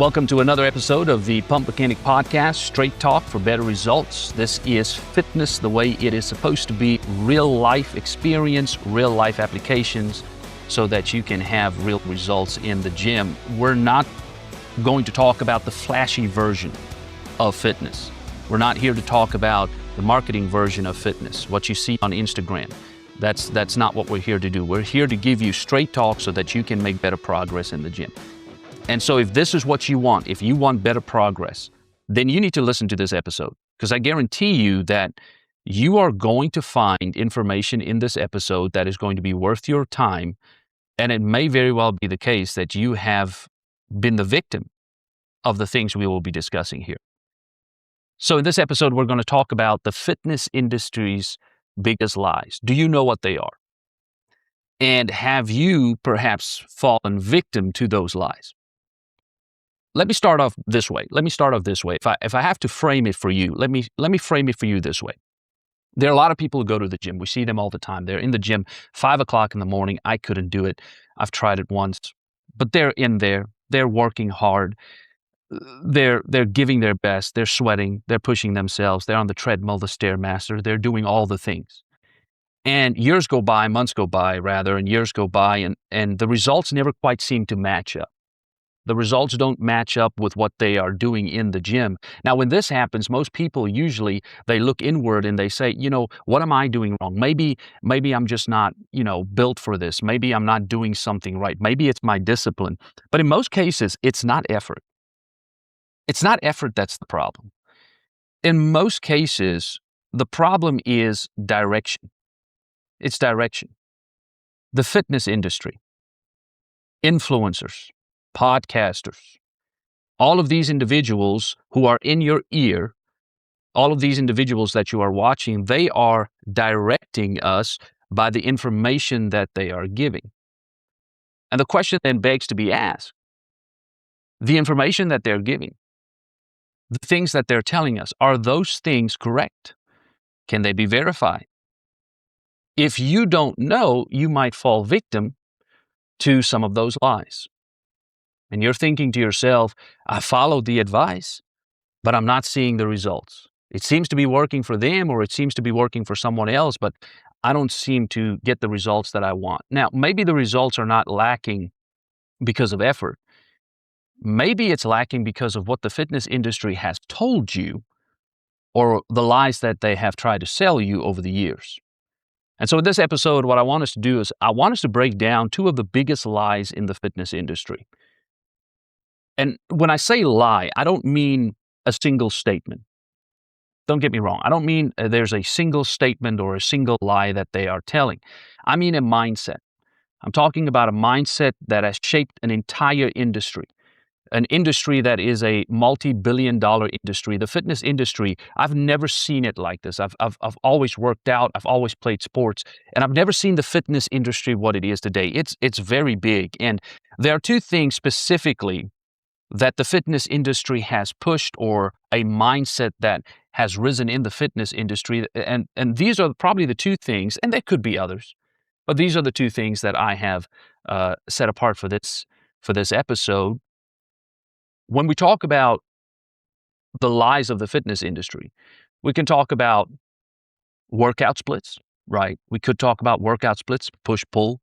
Welcome to another episode of the Pump Mechanic Podcast, straight talk for better results. This is fitness the way it is supposed to be, real life experience, real life applications, so that you can have real results in the gym. We're not going to talk about the flashy version of fitness. We're not here to talk about the marketing version of fitness, what you see on Instagram. That's not what we're here to do. We're here to give you straight talk so that you can make better progress in the gym. And so if this is what you want, if you want better progress, then you need to listen to this episode, because I guarantee you that you are going to find information in this episode that is going to be worth your time. And it may very well be the case that you have been the victim of the things we will be discussing here. So in this episode, we're going to talk about the fitness industry's biggest lies. Do you know what they are? And have you perhaps fallen victim to those lies? Let me start off this way. If I have to frame it for you, let me frame it for you this way. There are a lot of people who go to the gym. We see them all the time. They're in the gym 5 o'clock in the morning. I couldn't do it. I've tried it once, but they're in there. They're working hard. They're giving their best. They're sweating. They're pushing themselves. They're on the treadmill, the Stairmaster. They're doing all the things. And years go by, months go by rather, and years go by, and the results never quite seem to match up. The results don't match up with what they are doing in the gym. Now, when this happens, most people usually, they look inward and they say, what am I doing wrong? Maybe I'm just not, built for this. Maybe I'm not doing something right. Maybe it's my discipline. But in most cases, it's not effort. It's not effort that's the problem. In most cases, the problem is direction. It's direction. The fitness industry, influencers, podcasters, all of these individuals who are in your ear, all of these individuals that you are watching, they are directing us by the information that they are giving. And the question then begs to be asked, the information that they're giving, the things that they're telling us, are those things correct? Can they be verified? If you don't know, you might fall victim to some of those lies. And you're thinking to yourself, I followed the advice, but I'm not seeing the results. It seems to be working for them, or it seems to be working for someone else, but I don't seem to get the results that I want. Now, maybe the results are not lacking because of effort. Maybe it's lacking because of what the fitness industry has told you, or the lies that they have tried to sell you over the years. And so in this episode, what I want us to do is I want us to break down two of the biggest lies in the fitness industry. And when I say lie, I don't mean a single statement. Don't get me wrong. I don't mean there's a single statement or a single lie that they are telling. I mean a mindset. I'm talking about a mindset that has shaped an entire industry, an industry that is a multi-billion-dollar industry. The fitness industry, I've never seen it like this. I've always worked out. I've always played sports, and I've never seen the fitness industry what it is today. It's very big, and there are two things specifically that the fitness industry has pushed, or a mindset that has risen in the fitness industry. And these are probably the two things, and there could be others, but these are the two things that I have set apart for this episode. When we talk about the lies of the fitness industry, we can talk about workout splits, right? We could talk about workout splits, push-pull,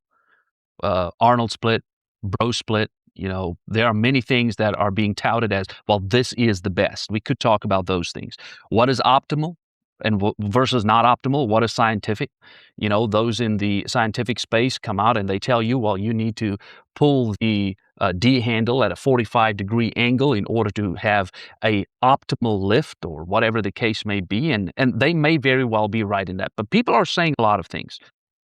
Arnold split, bro split. There are many things that are being touted as, well, this is the best. We could talk about those things. What is optimal and versus not optimal? What is scientific? Those in the scientific space come out and they tell you, well, you need to pull the D handle at a 45-degree angle in order to have a optimal lift, or whatever the case may be. And they may very well be right in that. But people are saying a lot of things.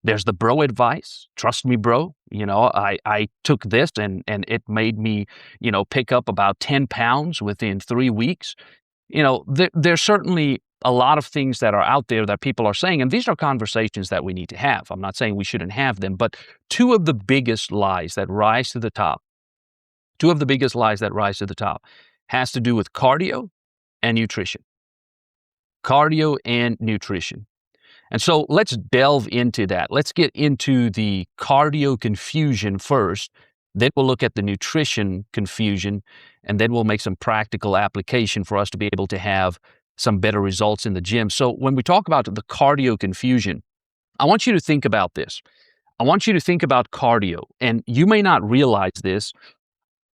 There's the bro advice. Trust me, bro. I took this and it made me, pick up about 10 pounds within 3 weeks. There's certainly a lot of things that are out there that people are saying, and these are conversations that we need to have. I'm not saying we shouldn't have them, but two of the biggest lies that rise to the top has to do with cardio and nutrition. Cardio and nutrition. And so let's delve into that. Let's get into the cardio confusion first, Then we'll look at the nutrition confusion, and then we'll make some practical application for us to be able to have some better results in the gym. So when we talk about the cardio confusion, I want you to think about this. I want you to think about cardio, and you may not realize this,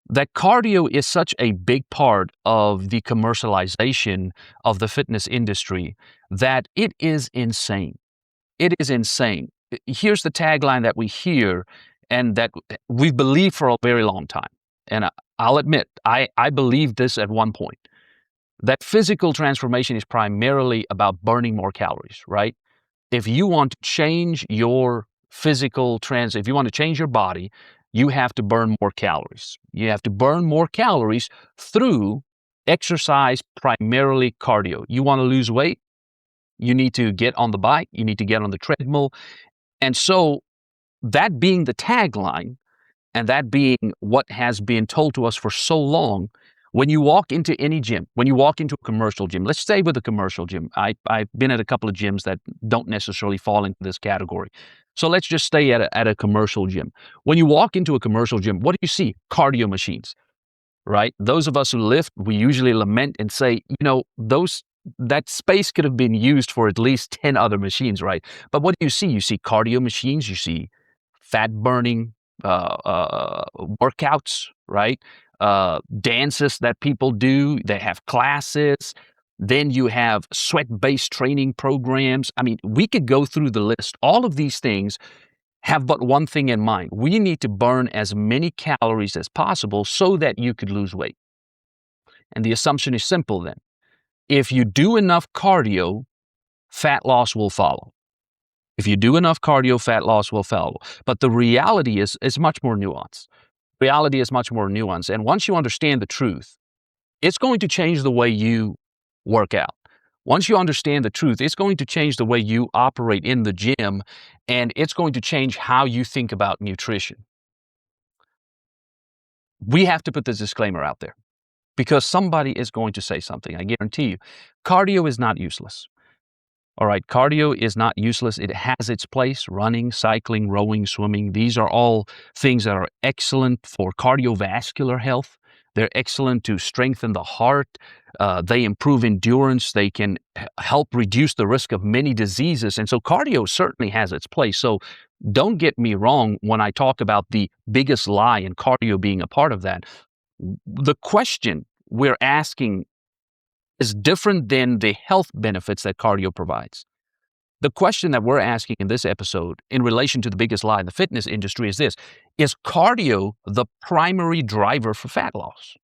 that cardio is such a big part of the commercialization of the fitness industry that it is insane. It is insane. Here's the tagline that we hear and that we've believed for a very long time. And I'll admit, I believed this at one point, that physical transformation is primarily about burning more calories, right? If you want to change your if you want to change your body, you have to burn more calories. You have to burn more calories through exercise, primarily cardio. You want to lose weight, you need to get on the bike, you need to get on the treadmill. And so that being the tagline, and that being what has been told to us for so long, when you walk into any gym, when you walk into a commercial gym, let's stay with a commercial gym. I've been at a couple of gyms that don't necessarily fall into this category. So let's just stay at a commercial gym. When you walk into a commercial gym, what do you see? Cardio machines, right? Those of us who lift, we usually lament and say, that space could have been used for at least 10 other machines, right? But what do you see? You see cardio machines, you see fat burning workouts, right? Dances that people do. They have classes. Then you have sweat-based training programs. I mean, we could go through the list. All of these things have but one thing in mind. We need to burn as many calories as possible so that you could lose weight. And the assumption is simple then. If you do enough cardio, fat loss will follow. If you do enough cardio, fat loss will follow. But the reality is much more nuanced. Reality is much more nuanced. And once you understand the truth, it's going to change the way you work out. Once you understand the truth, it's going to change the way you operate in the gym, and it's going to change how you think about nutrition. We have to put this disclaimer out there because somebody is going to say something. I guarantee you, cardio is not useless. All right, cardio is not useless. It has its place. Running, cycling, rowing, swimming. These are all things that are excellent for cardiovascular health. They're excellent to strengthen the heart. They improve endurance. They can help reduce the risk of many diseases. And so cardio certainly has its place. So don't get me wrong when I talk about the biggest lie and cardio being a part of that. The question we're asking is different than the health benefits that cardio provides. The question that we're asking in this episode in relation to the biggest lie in the fitness industry is this: is cardio the primary driver for fat loss?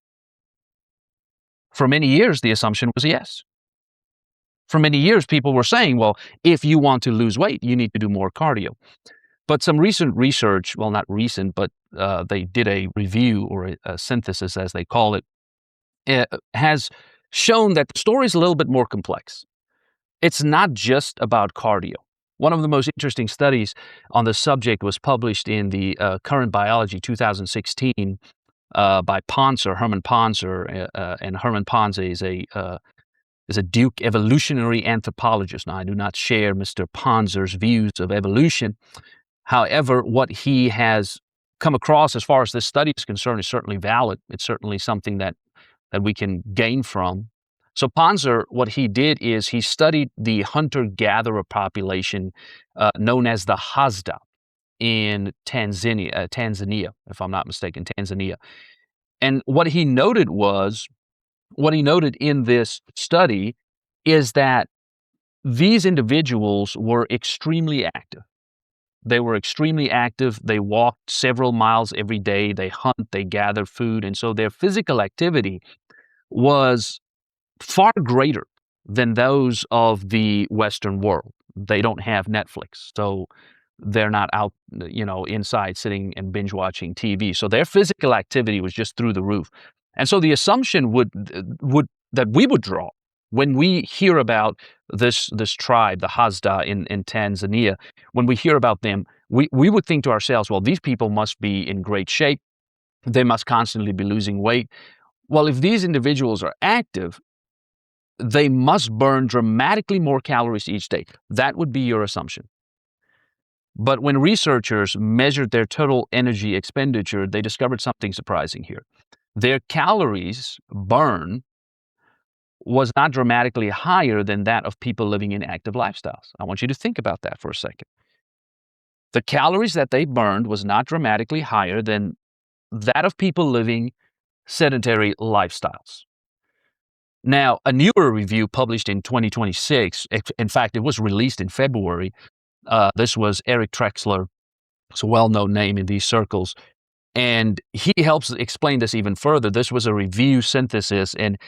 For many years, the assumption was yes. For many years, people were saying, well, if you want to lose weight, you need to do more cardio. But some recent research, well, not recent, but they did a review or a synthesis, as they call it, has shown that the story is a little bit more complex. It's not just about cardio. One of the most interesting studies on the subject was published in the Current Biology 2016 by Ponzer, Herman Ponzer, and Herman Ponzer is a Duke evolutionary anthropologist. Now, I do not share Mr. Ponzer's views of evolution. However, what he has come across as far as this study is concerned is certainly valid. It's certainly something that we can gain from. So Ponzer, what he did is he studied the hunter-gatherer population known as the Hadza in Tanzania, if I'm not mistaken, Tanzania. And what he noted in this study is that these individuals were extremely active. They were extremely active. They walked several miles every day. They hunt, they gather food. And so their physical activity was far greater than those of the Western world. They don't have Netflix, so they're not out, inside sitting and binge watching TV. So their physical activity was just through the roof. And so the assumption that we would draw when we hear about this tribe, the Hadza in Tanzania, when we hear about them, we would think to ourselves, well, these people must be in great shape. They must constantly be losing weight. Well, if these individuals are active, they must burn dramatically more calories each day. That would be your assumption. But when researchers measured their total energy expenditure, they discovered something surprising here. Their calories burn was not dramatically higher than that of people living in active lifestyles. I want you to think about that for a second. The calories that they burned was not dramatically higher than that of people living sedentary lifestyles. Now, a newer review published in 2026, in fact, it was released in February. This was Eric Trexler. It's a well-known name in these circles. And he helps explain this even further. This was a review synthesis, and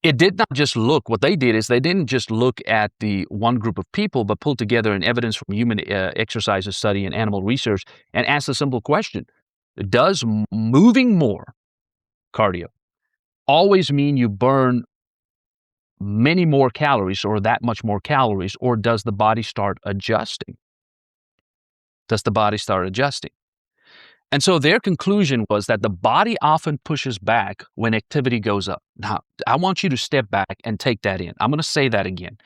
it did not just look, what they did is they didn't just look at the one group of people, but pulled together an evidence from human exercise study and animal research and asked a simple question. Does moving more, cardio, always mean you burn many more calories or that much more calories, or does the body start adjusting? Does the body start adjusting? And so their conclusion was that the body often pushes back when activity goes up. Now, I want you to step back and take that in. I'm going to say that again.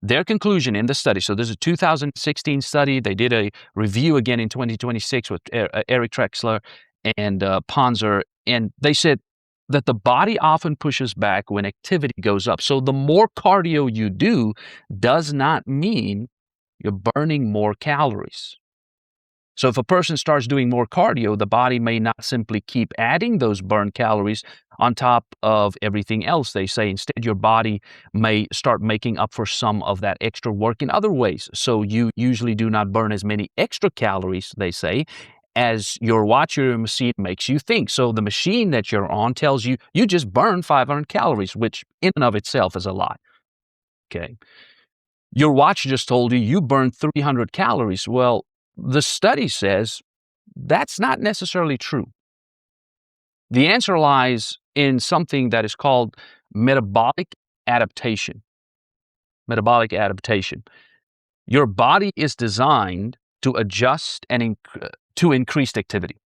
Their conclusion in the study, so this is a 2016 study. They did a review again in 2026 with Eric Trexler and Ponzer, and they said that the body often pushes back when activity goes up. So the more cardio you do does not mean you're burning more calories. So if a person starts doing more cardio, the body may not simply keep adding those burned calories on top of everything else, they say. Instead, your body may start making up for some of that extra work in other ways. So you usually do not burn as many extra calories, they say, as your watch or your machine makes you think. So the machine that you're on tells you, you just burn 500 calories, which in and of itself is a lie. Okay. Your watch just told you, you burn 300 calories. Well, the study says that's not necessarily true. The answer lies in something that is called metabolic adaptation. Metabolic adaptation. Your body is designed to adjust and to increased activity.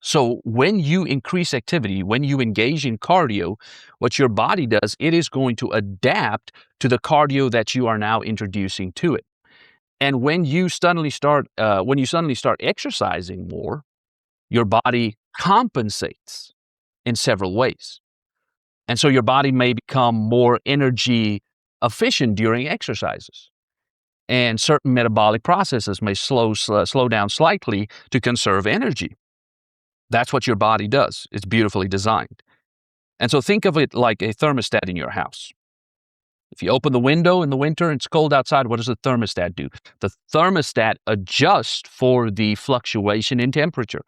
So when you increase activity, when you engage in cardio, what your body does, it is going to adapt to the cardio that you are now introducing to it. And when you suddenly start exercising more, your body compensates in several ways. And so your body may become more energy efficient during exercises. And certain metabolic processes may slow down slightly to conserve energy. That's what your body does. It's beautifully designed. And so think of it like a thermostat in your house. If you open the window in the winter and it's cold outside, what does the thermostat do? The thermostat adjusts for the fluctuation in temperature.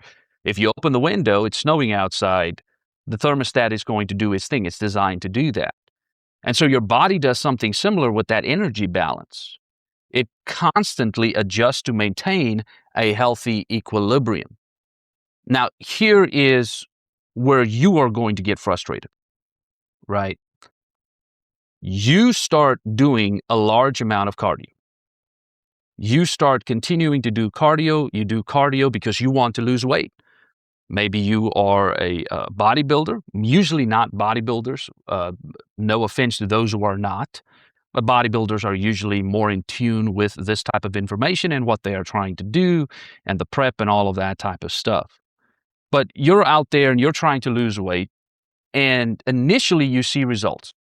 If you open the window, it's snowing outside, the thermostat is going to do its thing. It's designed to do that. And so your body does something similar with that energy balance. It constantly adjusts to maintain a healthy equilibrium. Now, here is where you are going to get frustrated, right? You start doing a large amount of cardio. You start continuing to do cardio. You do cardio because you want to lose weight. Maybe you are a bodybuilder, usually not bodybuilders. No offense to those who are not, but bodybuilders are usually more in tune with this type of information and what they are trying to do and the prep and all of that type of stuff. But you're out there and you're trying to lose weight, and initially you see results.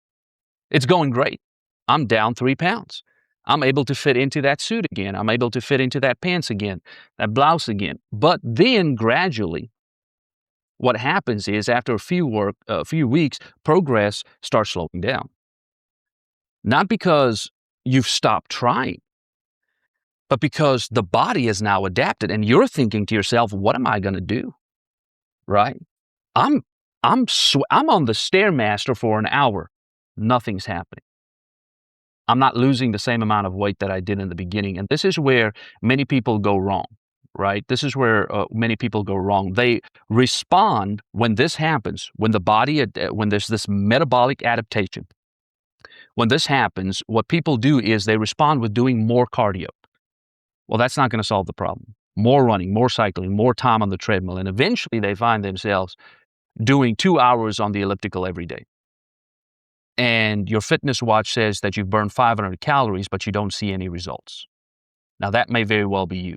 It's going great. I'm down 3 pounds. I'm able to fit into that suit again. I'm able to fit into that pants again, that blouse again. But then gradually, what happens is after a few weeks, progress starts slowing down. Not because you've stopped trying, but because the body is now adapted and you're thinking to yourself, what am I going to do? Right? I'm on the Stairmaster for an hour. Nothing's happening. I'm not losing the same amount of weight that I did in the beginning. And this is where many people go wrong, right? This is where many people go wrong. They respond when this happens, when there's this metabolic adaptation. When this happens, what people do is they respond with doing more cardio. Well, that's not going to solve the problem. More running, more cycling, more time on the treadmill. And eventually they find themselves doing 2 hours on the elliptical every day. And your fitness watch says that you've burned 500 calories, but you don't see any results. Now, that may very well be you.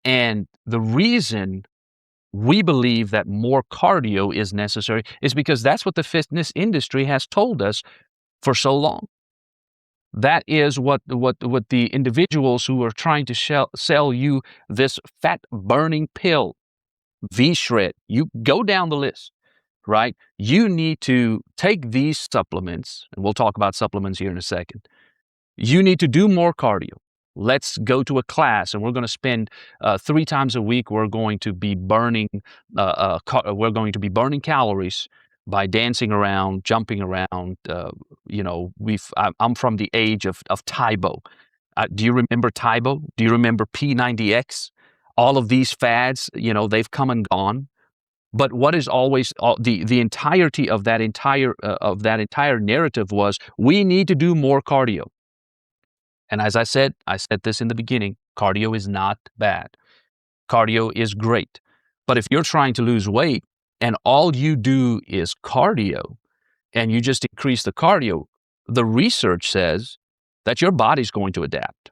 And the reason we believe that more cardio is necessary is because that's what the fitness industry has told us for so long. That is what the individuals who are trying to sell you this fat burning pill, V-Shred, you go down the list, right? You need to take these supplements, and we'll talk about supplements here in a second. You need to do more cardio. Let's go to a class, and we're going to spend 3 times a week. We're going to be burning. We're going to be burning calories by dancing around, jumping around. I'm from the age of Tae Bo. Do you remember Tae Bo? Do you remember P90X? All of these fads, they've come and gone. But what is always the entirety of that entire narrative was we need to do more cardio. And as I said this in the beginning, cardio is not bad. Cardio is great. But if you're trying to lose weight and all you do is cardio and you just increase the cardio, the research says that your body's going to adapt.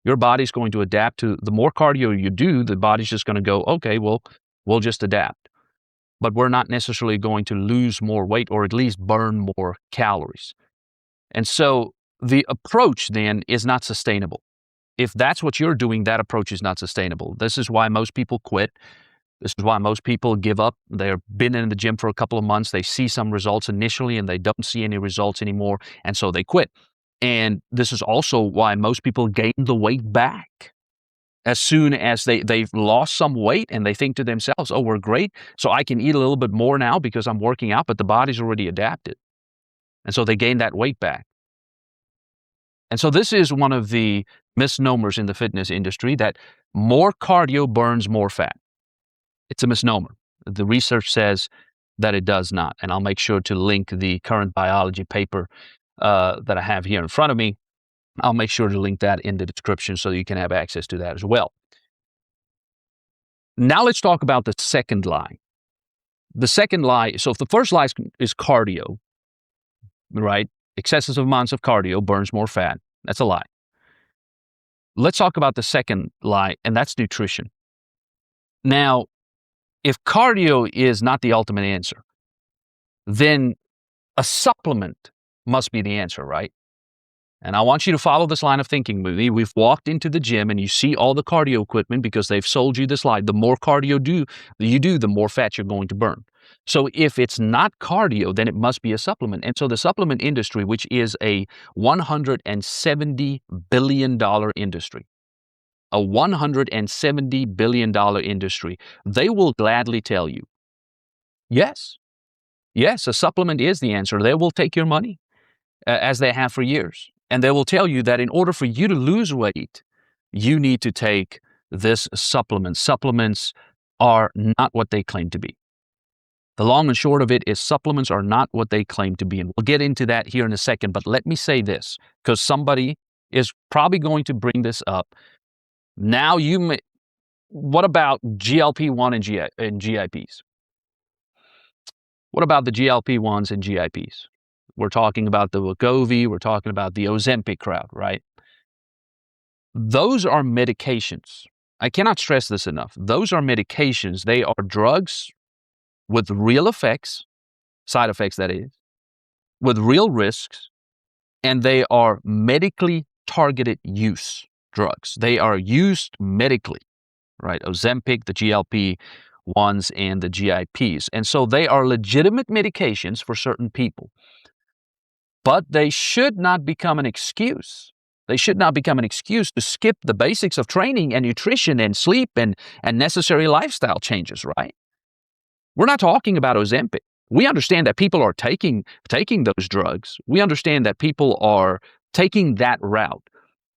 Your body's going to adapt to the more cardio you do, the body's just going to go, okay, well, we'll just adapt. But we're not necessarily going to lose more weight or at least burn more calories. And so the approach then is not sustainable. If that's what you're doing, that approach is not sustainable. This is why most people quit. This is why most people give up. They've been in the gym for a couple of months. They see some results initially and they don't see any results anymore. And so they quit. And this is also why most people gain the weight back as soon as they've lost some weight and they think to themselves, oh, we're great. So I can eat a little bit more now because I'm working out, but the body's already adapted. And so they gain that weight back. And so this is one of the misnomers in the fitness industry, that more cardio burns more fat. It's a misnomer. The research says that it does not. And I'll make sure to link the Current Biology paper that I have here in front of me. I'll make sure to link that in the description so you can have access to that as well. Now let's talk about the second lie. The second lie, so if the first lie is cardio, right? Excessive amounts of cardio burns more fat. That's a lie. Let's talk about the second lie, and that's nutrition. Now, if cardio is not the ultimate answer, then a supplement must be the answer, right? And I want you to follow this line of thinking with me. We've walked into the gym and you see all the cardio equipment because they've sold you this lie. The more cardio you do, the more fat you're going to burn. So if it's not cardio, then it must be a supplement. And so the supplement industry, which is a $170 billion industry, a $170 billion industry, they will gladly tell you, yes, a supplement is the answer. They will take your money as they have for years. And they will tell you that in order for you to lose weight, you need to take this supplement. Supplements are not what they claim to be. The long and short of it is supplements are not what they claim to be. And we'll get into that here in a second. But let me say this, because somebody is probably going to bring this up. Now what about GLP-1 and GIPs? What about the GLP-1s and GIPs? We're talking about the Wegovy, we're talking about the Ozempic crowd, right? Those are medications. I cannot stress this enough. Those are medications. They are drugs with real effects, side effects that is, with real risks, and they are medically targeted use drugs. They are used medically, right? Ozempic, the GLP-1s, and the GIPs. And so they are legitimate medications for certain people. But they should not become an excuse. They should not become an excuse to skip the basics of training and nutrition and sleep and necessary lifestyle changes, right? We're not talking about Ozempic. We understand that people are taking those drugs. We understand that people are taking that route.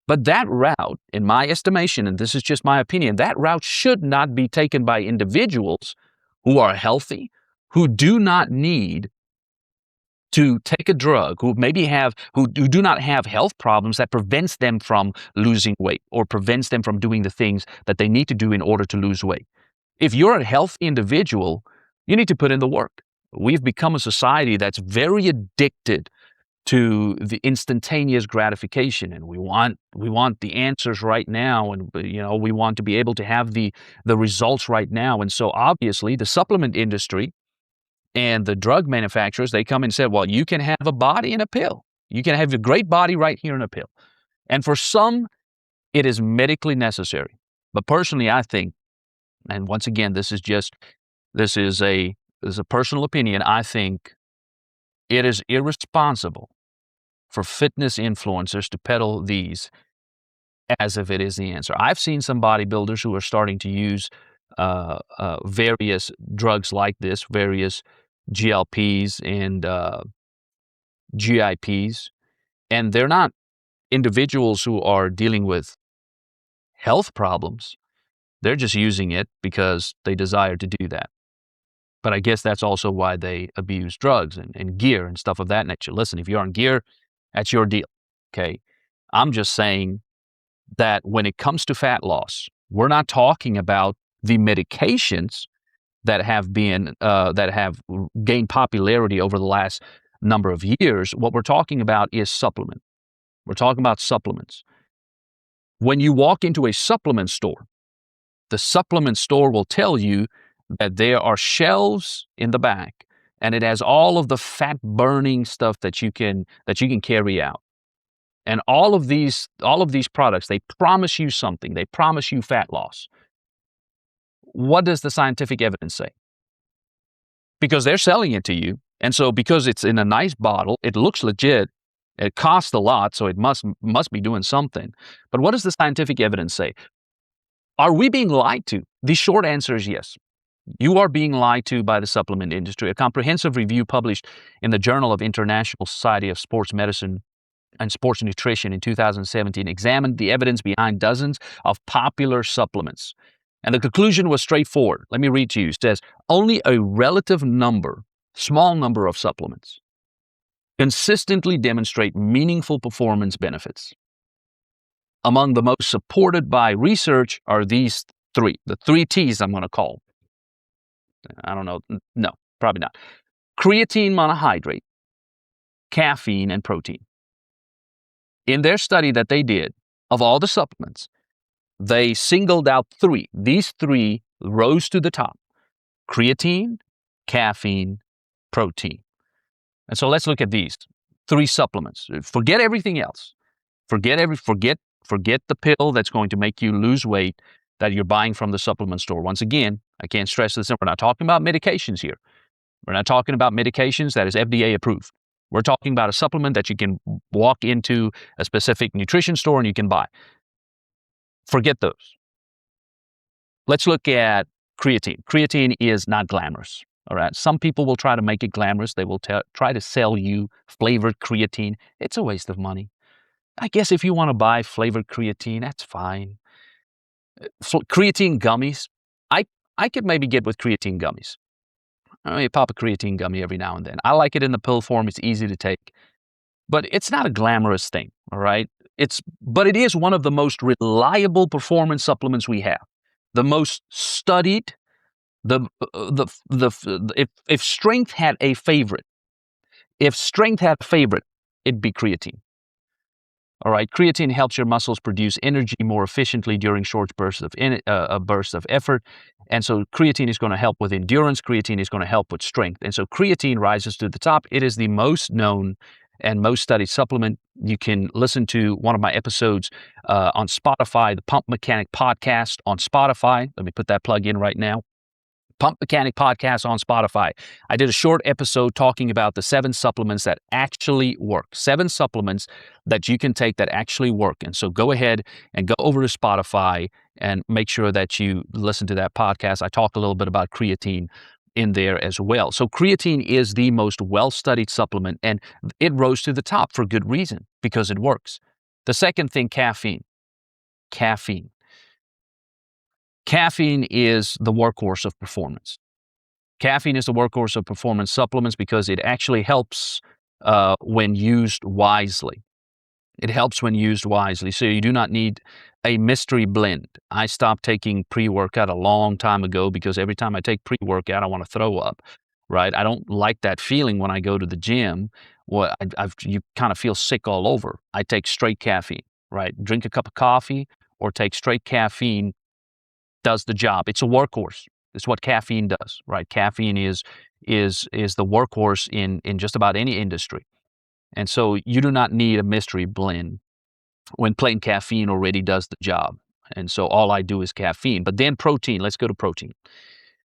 But that route, in my estimation, and this is just my opinion, that route should not be taken by individuals who are healthy, who do not need to take a drug, who do not have health problems that prevents them from losing weight or prevents them from doing the things that they need to do in order to lose weight. If you're a healthy individual, you need to put in the work. We've become a society that's very addicted to the instantaneous gratification, and we want the answers right now, and we want to be able to have the results right now. And so obviously the supplement industry and the drug manufacturers, they come and say, well, you can have a body in a pill. You can have a great body right here in a pill. And for some, it is medically necessary. But personally, I think, and once again, this is a personal opinion, I think it is irresponsible for fitness influencers to peddle these as if it is the answer. I've seen some bodybuilders who are starting to use various drugs like this, various GLPs and GIPs, and they're not individuals who are dealing with health problems. They're just using it because they desire to do that. But I guess that's also why they abuse drugs and gear and stuff of that nature. Listen, if you're on gear, that's your deal, okay? I'm just saying that when it comes to fat loss, we're not talking about the medications that have gained popularity over the last number of years. What we're talking about is supplement. We're talking about supplements. When you walk into a supplement store, the supplement store will tell you that there are shelves in the back, and it has all of the fat burning stuff that you can carry out. And all of these products, they promise you something. They promise you fat loss. What does the scientific evidence say? Because they're selling it to you. And so because it's in a nice bottle, it looks legit, it costs a lot, so it must be doing something. But what does the scientific evidence say? Are we being lied to? The short answer is yes. You are being lied to by the supplement industry. A comprehensive review published in the Journal of International Society of Sports Medicine and Sports Nutrition in 2017 examined the evidence behind dozens of popular supplements. And the conclusion was straightforward. Let me read to you. It says, only a relative small number of supplements consistently demonstrate meaningful performance benefits. Among the most supported by research are these three, the 3 T's I'm going to call. I don't know. No, probably not. Creatine monohydrate, caffeine, and protein. In their study that they did, of all the supplements, they singled out 3. These 3 rose to the top: creatine, caffeine, protein. And so let's look at these 3 supplements. Forget everything else. Forget the pill that's going to make you lose weight that you're buying from the supplement store. Once again, I can't stress this. We're not talking about medications here. We're not talking about medications that is FDA approved. We're talking about a supplement that you can walk into a specific nutrition store and you can buy. Forget those. Let's look at creatine. Creatine is not glamorous. All right. Some people will try to make it glamorous. They will try to sell you flavored creatine. It's a waste of money. I guess if you want to buy flavored creatine, that's fine. Creatine gummies, I could maybe get with creatine gummies. I mean, pop a creatine gummy every now and then. I like it in the pill form. It's easy to take. But it's not a glamorous thing, all right? But it is one of the most reliable performance supplements we have. The most studied. If strength had a favorite, it'd be creatine. All right, creatine helps your muscles produce energy more efficiently during short bursts of effort. And so creatine is going to help with endurance. Creatine is going to help with strength. And so creatine rises to the top. It is the most known and most studied supplement. You can listen to one of my episodes on Spotify, the Pump Mechanic Podcast on Spotify. Let me put that plug in right now. Pump Mechanic Podcast on Spotify. I did a short episode talking about the 7 supplements that actually work. 7 supplements that you can take that actually work. And so go ahead and go over to Spotify and make sure that you listen to that podcast. I talk a little bit about creatine in there as well. So creatine is the most well-studied supplement, and it rose to the top for good reason, because it works. The second thing, caffeine. Caffeine is the workhorse of performance. Caffeine is the workhorse of performance supplements because it actually helps when used wisely. It helps when used wisely. So you do not need a mystery blend. I stopped taking pre-workout a long time ago because every time I take pre-workout, I want to throw up, right? I don't like that feeling when I go to the gym well, you kind of feel sick all over. I take straight caffeine, right? Drink a cup of coffee or take straight caffeine does the job. It's a workhorse. It's what caffeine does, right? Caffeine is the workhorse in just about any industry. And so you do not need a mystery blend when plain caffeine already does the job. And so all I do is caffeine. But then protein, let's go to protein.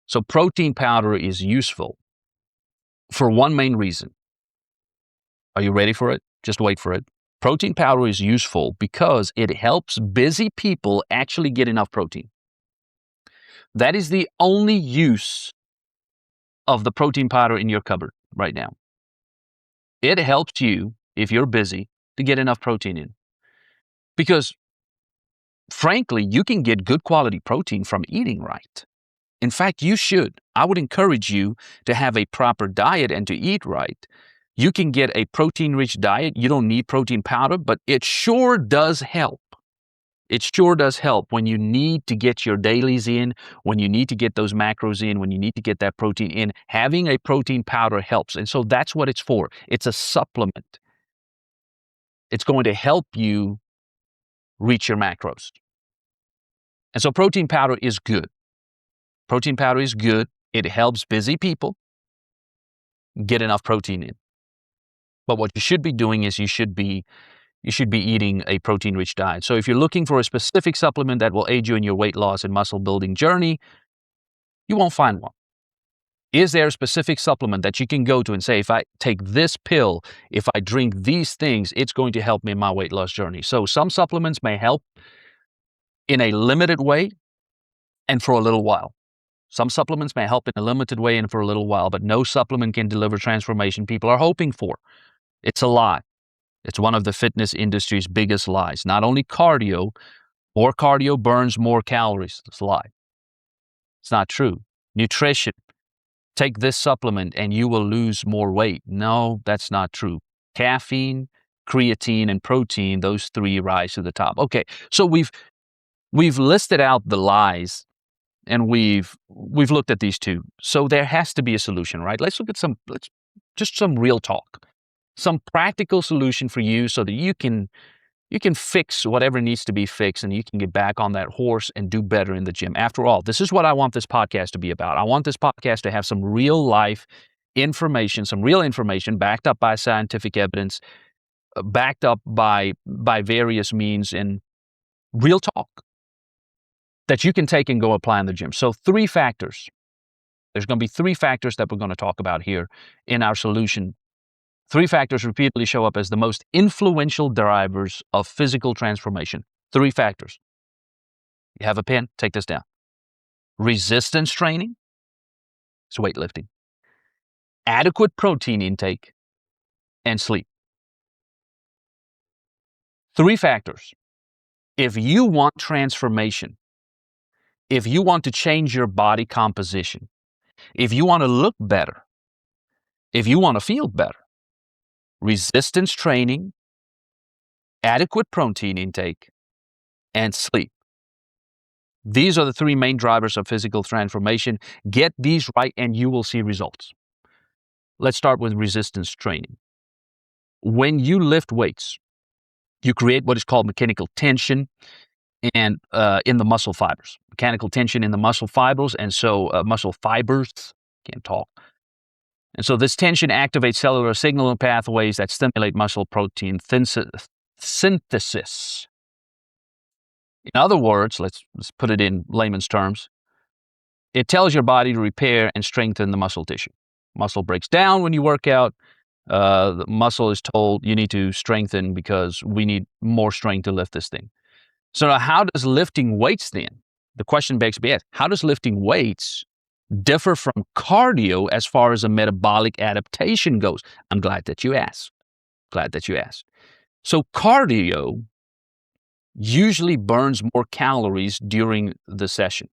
So protein powder is useful for one main reason. Are you ready for it? Just wait for it. Protein powder is useful because it helps busy people actually get enough protein. That is the only use of the protein powder in your cupboard right now. It helps you, if you're busy, to get enough protein in. Because, frankly, you can get good quality protein from eating right. In fact, you should. I would encourage you to have a proper diet and to eat right. You can get a protein-rich diet. You don't need protein powder, but it sure does help. It sure does help when you need to get your dailies in, when you need to get those macros in, when you need to get that protein in. Having a protein powder helps. And so that's what it's for. It's a supplement. It's going to help you reach your macros. And so protein powder is good. Protein powder is good. It helps busy people get enough protein in. But what you should be doing is you should be eating a protein-rich diet. So if you're looking for a specific supplement that will aid you in your weight loss and muscle building journey, you won't find one. Is there a specific supplement that you can go to and say, if I take this pill, if I drink these things, it's going to help me in my weight loss journey? So some supplements may help in a limited way and for a little while. Some supplements may help in a limited way and for a little while, but no supplement can deliver transformation people are hoping for. It's a lie. It's one of the fitness industry's biggest lies. Not only cardio, more cardio burns more calories. It's a lie. It's not true. Nutrition, take this supplement and you will lose more weight. No, that's not true. Caffeine, creatine, and protein, those three rise to the top. Okay, so we've listed out the lies and we've looked at these two. So there has to be a solution, right? Let's look at some real talk. Some practical solution for you so that you can fix whatever needs to be fixed and you can get back on that horse and do better in the gym. After all, this is what I want this podcast to be about. I want this podcast to have some real life information, some real information backed up by scientific evidence, backed up by various means and real talk that you can take and go apply in the gym. So 3 factors. There's going to be 3 factors that we're going to talk about here in our solution. 3 factors repeatedly show up as the most influential drivers of physical transformation. 3 factors. You have a pen? Take this down. Resistance training. It's weightlifting. Adequate protein intake and sleep. 3 factors. If you want transformation, if you want to change your body composition, if you want to look better, if you want to feel better, resistance training, adequate protein intake, and sleep. These are the 3 main drivers of physical transformation. Get these right and you will see results. Let's start with resistance training. When you lift weights, you create what is called mechanical tension and in the muscle fibers. Mechanical tension in the muscle fibers, and so muscle fibers, can't talk. And so this tension activates cellular signaling pathways that stimulate muscle protein synthesis. In other words, let's put it in layman's terms, it tells your body to repair and strengthen the muscle tissue. Muscle breaks down when you work out. The muscle is told you need to strengthen because we need more strength to lift this thing. So now how does lifting weights then? The question begs to be asked, how does lifting weights differ from cardio as far as a metabolic adaptation goes? I'm glad that you asked. So cardio usually burns more calories during the session.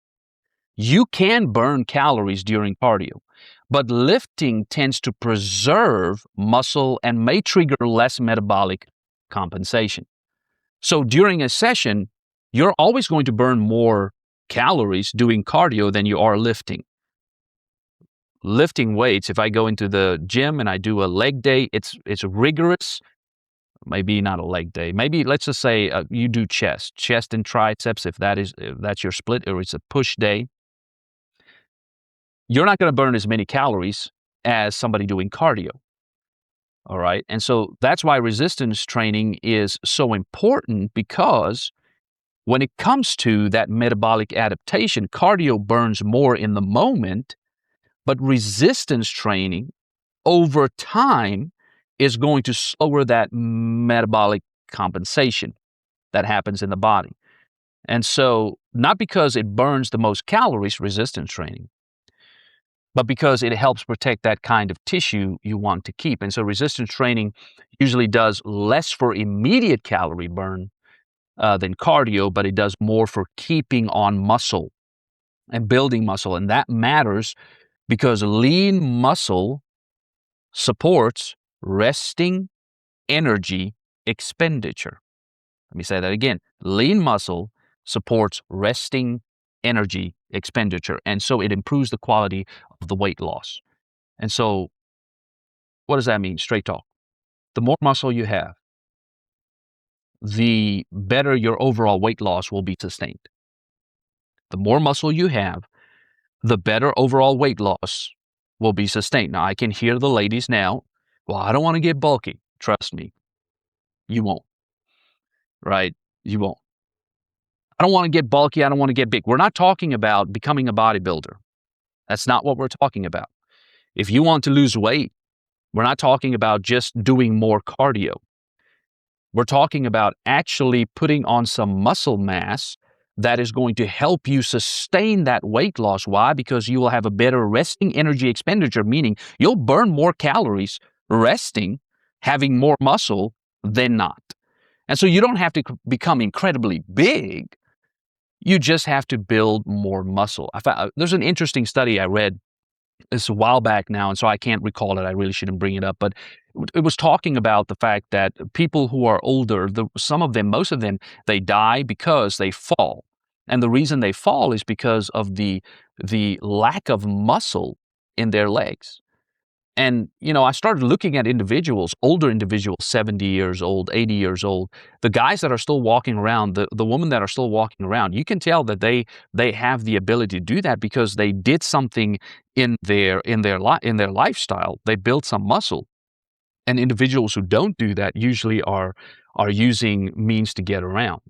You can burn calories during cardio, but lifting tends to preserve muscle and may trigger less metabolic compensation. So during a session, you're always going to burn more calories doing cardio than you are lifting. lifting weights, if I go into the gym and I do a leg day, it's rigorous. Maybe not a leg day. Maybe let's just say you do chest and triceps. If that's your split, or it's a push day, you're not going to burn as many calories as somebody doing cardio. All right. And so that's why resistance training is so important, because when it comes to that metabolic adaptation, cardio burns more in the moment, but resistance training over time is going to slower that metabolic compensation that happens in the body. And so, not because it burns the most calories, resistance training, but because it helps protect that kind of tissue you want to keep. And so, resistance training usually does less for immediate calorie burn than cardio, but it does more for keeping on muscle and building muscle. And that matters because lean muscle supports resting energy expenditure. Let me say that again. Lean muscle supports resting energy expenditure. And so it improves the quality of the weight loss. And so what does that mean? Straight talk. The more muscle you have, the better your overall weight loss will be sustained. The more muscle you have, the better overall weight loss will be sustained. Now, I can hear the ladies now, well, I don't want to get bulky. Trust me, you won't, right? You won't. I don't want to get bulky. I don't want to get big. We're not talking about becoming a bodybuilder. That's not what we're talking about. If you want to lose weight, we're not talking about just doing more cardio. We're talking about actually putting on some muscle mass that is going to help you sustain that weight loss. Why? Because you will have a better resting energy expenditure, meaning you'll burn more calories resting, having more muscle than not. And so you don't have to become incredibly big. You just have to build more muscle. There's an interesting study I read. It's a while back now, and so I can't recall it. I really shouldn't bring it up, but it was talking about the fact that people who are older, some of them, most of them, they die because they fall. And the reason they fall is because of the lack of muscle in their legs. And, I started looking at individuals, older individuals, 70 years old, 80 years old, the guys that are still walking around, the women that are still walking around, you can tell that they have the ability to do that because they did something in their lifestyle. They built some muscle. And individuals who don't do that usually are using means to get around.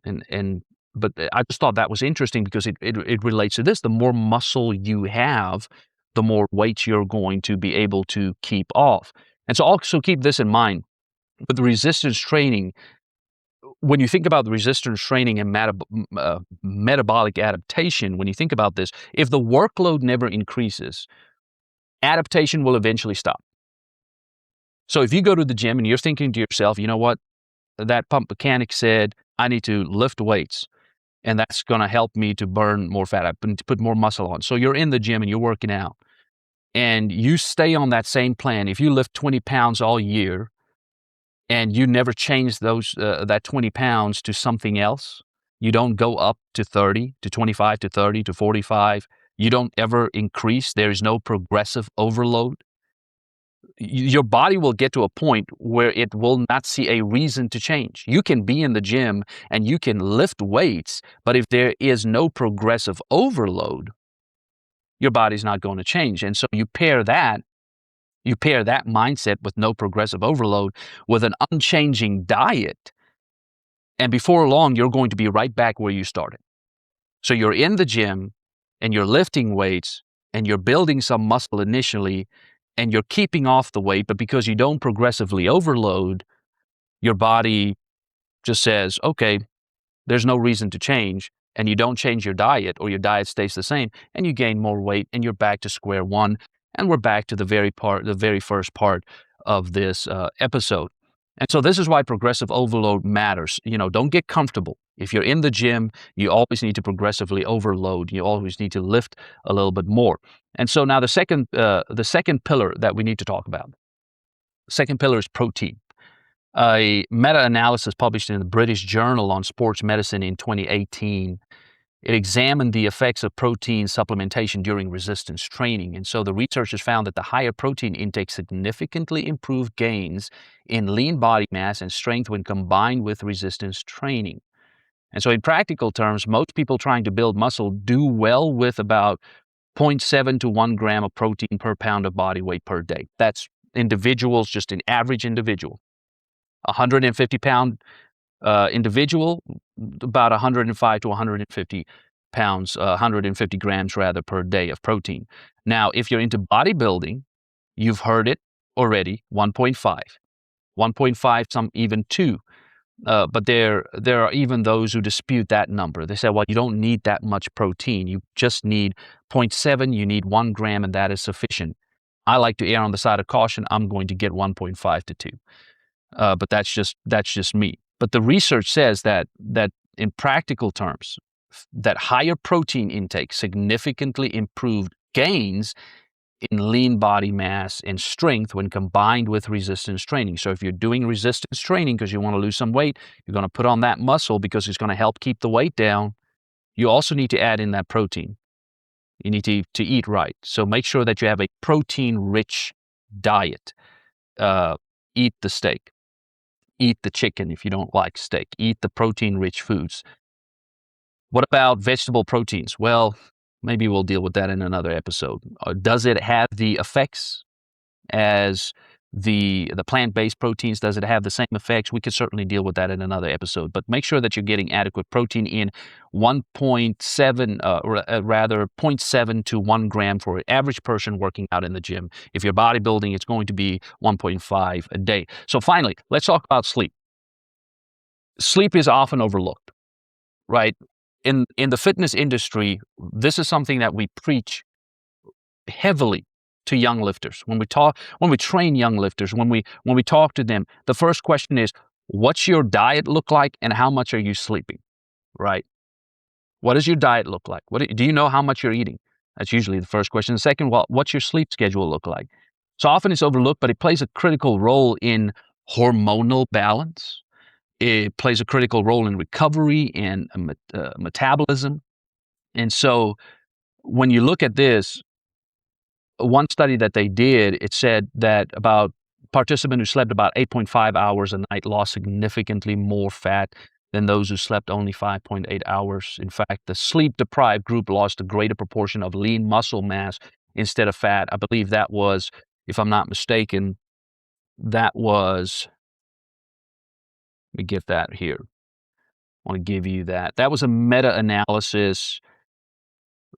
But I just thought that was interesting because it relates to this. The more muscle you have, the more weight you're going to be able to keep off. And so also keep this in mind. With the resistance training, when you think about the resistance training and metabolic adaptation, when you think about this, if the workload never increases, adaptation will eventually stop. So if you go to the gym and you're thinking to yourself, you know what, that pump mechanic said, I need to lift weights, and that's going to help me to burn more fat. I need to put more muscle on. So you're in the gym and you're working out, and you stay on that same plan. If you lift 20 pounds all year and you never change that 20 pounds to something else, you don't go up to 30, to 25, to 30, to 45, you don't ever increase, there is no progressive overload, your body will get to a point where it will not see a reason to change. You can be in the gym and you can lift weights, but if there is no progressive overload, your body's not going to change. And so you pair that mindset with no progressive overload with an unchanging diet, and before long, you're going to be right back where you started. So you're in the gym and you're lifting weights and you're building some muscle initially, and you're keeping off the weight, but because you don't progressively overload, your body just says, okay, there's no reason to change, and you don't change your diet, or your diet stays the same, and you gain more weight, and you're back to square one, and we're back to the very first part of this episode. And so this is why progressive overload matters. Don't get comfortable. If you're in the gym, you always need to progressively overload. You always need to lift a little bit more. And so now the second pillar that we need to talk about. The second pillar is protein. A meta-analysis published in the British Journal on Sports Medicine in 2018 It examined the effects of protein supplementation during resistance training. And so the researchers found that the higher protein intake significantly improved gains in lean body mass and strength when combined with resistance training. And so in practical terms, most people trying to build muscle do well with about 0.7 to 1 gram of protein per pound of body weight per day. That's individuals, just an average individual. 150-pound individual, about 105 to 150 pounds, 150 grams rather per day of protein. Now, if you're into bodybuilding, you've heard it already, 1.5, 1.5, some even 2. But there are even those who dispute that number. They say, well, you don't need that much protein. You just need 0.7, you need 1 gram, and that is sufficient. I like to err on the side of caution. I'm going to get 1.5 to 2. But that's just me. But the research says that in practical terms, that higher protein intake significantly improved gains in lean body mass and strength when combined with resistance training. So if you're doing resistance training because you want to lose some weight, you're going to put on that muscle because it's going to help keep the weight down. You also need to add in that protein. You need to eat right. So make sure that you have a protein-rich diet. Eat the steak. Eat the chicken if you don't like steak. Eat the protein-rich foods. What about vegetable proteins? Well, maybe we'll deal with that in another episode. Does it have the effects as the plant-based proteins? Does it have the same effects? We could certainly deal with that in another episode. But make sure that you're getting adequate protein in 0.7 to 1 gram for an average person working out in the gym. If you're bodybuilding, it's going to be 1.5 a day. So finally, let's talk about sleep. Sleep is often overlooked, right? In the fitness industry, this is something that we preach heavily to young lifters. When we train young lifters, when we talk to them, the first question is, what's your diet look like and how much are you sleeping, right? What does your diet look like? Do you know how much you're eating? That's usually the first question. The second, well, what's your sleep schedule look like? So often it's overlooked, but it plays a critical role in hormonal balance. It plays a critical role in recovery and metabolism. And so when you look at this, one study that they did, it said that about participants who slept about 8.5 hours a night lost significantly more fat than those who slept only 5.8 hours. In fact, the sleep-deprived group lost a greater proportion of lean muscle mass instead of fat. I believe that was, if I'm not mistaken, let me get that here. I want to give you that. That was a meta-analysis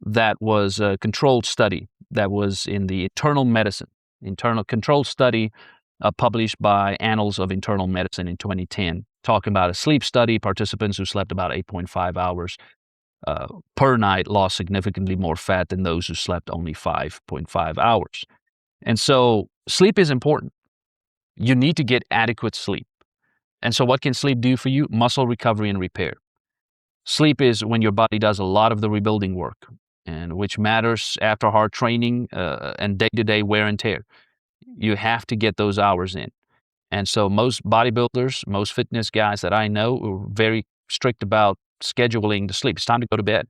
that was a controlled study that was in the Internal Medicine, internal controlled study published by Annals of Internal Medicine in 2010, talking about a sleep study. Participants who slept about 8.5 hours per night lost significantly more fat than those who slept only 5.5 hours. And so sleep is important. You need to get adequate sleep. And so what can sleep do for you? Muscle recovery and repair. Sleep is when your body does a lot of the rebuilding work, and which matters after hard training and day-to-day wear and tear. You have to get those hours in. And so most bodybuilders, most fitness guys that I know are very strict about scheduling the sleep. It's time to go to bed.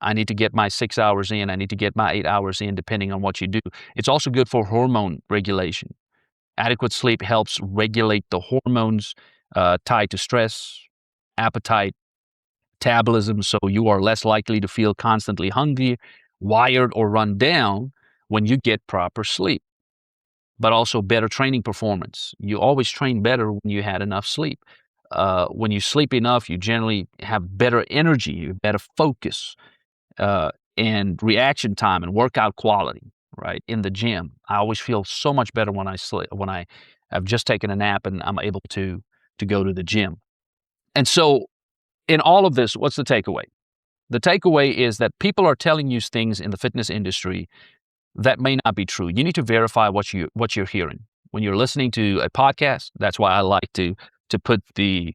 I need to get my 6 hours in. I need to get my 8 hours in, depending on what you do. It's also good for hormone regulation. Adequate sleep helps regulate the hormones tied to stress, appetite, metabolism, so you are less likely to feel constantly hungry, wired, or run down when you get proper sleep. But also better training performance. You always train better when you had enough sleep. When you sleep enough, you generally have better energy, better focus, and reaction time and workout quality, right? In the gym, I always feel so much better when I sleep, when I have just taken a nap and I'm able to go to the gym. And so in all of this, what's the takeaway? The takeaway is that people are telling you things in the fitness industry that may not be true. You need to verify what you're hearing. When you're listening to a podcast, that's why I like to put the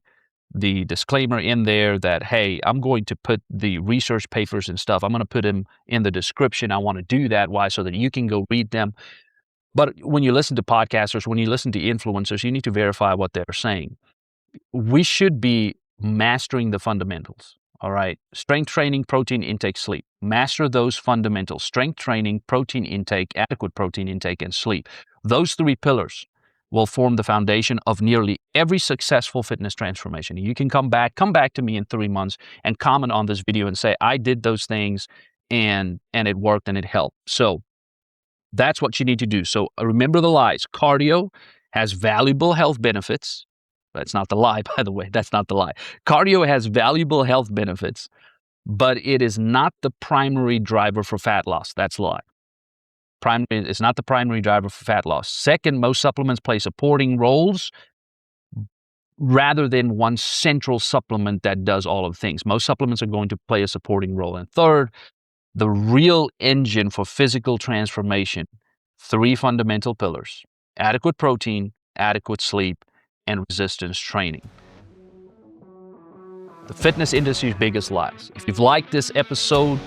disclaimer in there that, hey, I'm going to put the research papers and stuff, I'm going to put them in the description. I want to do that. Why? So that you can go read them. But when you listen to podcasters, when you listen to influencers, you need to verify what they're saying. We should be mastering the fundamentals. All right. Strength training, protein intake, sleep. Master those fundamentals. Strength training, protein intake, adequate protein intake, and sleep. Those three pillars will form the foundation of nearly every successful fitness transformation. You can come back to me in 3 months and comment on this video and say, I did those things and it worked and it helped. So that's what you need to do. So remember the lies. Cardio has valuable health benefits. That's not the lie, by the way. That's not the lie. Cardio has valuable health benefits, but it is not the primary driver for fat loss. That's a lie. It's not the primary driver for fat loss. Second, most supplements play supporting roles rather than one central supplement that does all of the things. Most supplements are going to play a supporting role. And third, the real engine for physical transformation, three fundamental pillars: adequate protein, adequate sleep, and resistance training. The fitness industry's biggest lies. If you've liked this episode,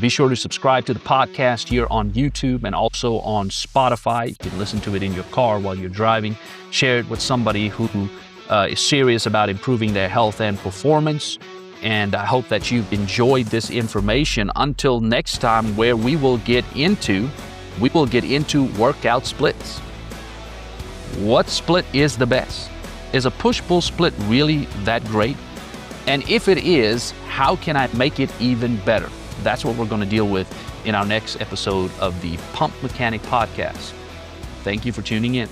be sure to subscribe to the podcast here on YouTube and also on Spotify. You can listen to it in your car while you're driving. Share it with somebody who is serious about improving their health and performance. And I hope that you've enjoyed this information. Until next time, where we will get into workout splits. What split is the best? Is a push-pull split really that great? And if it is, how can I make it even better? That's what we're going to deal with in our next episode of the Pump Mechanic Podcast. Thank you for tuning in.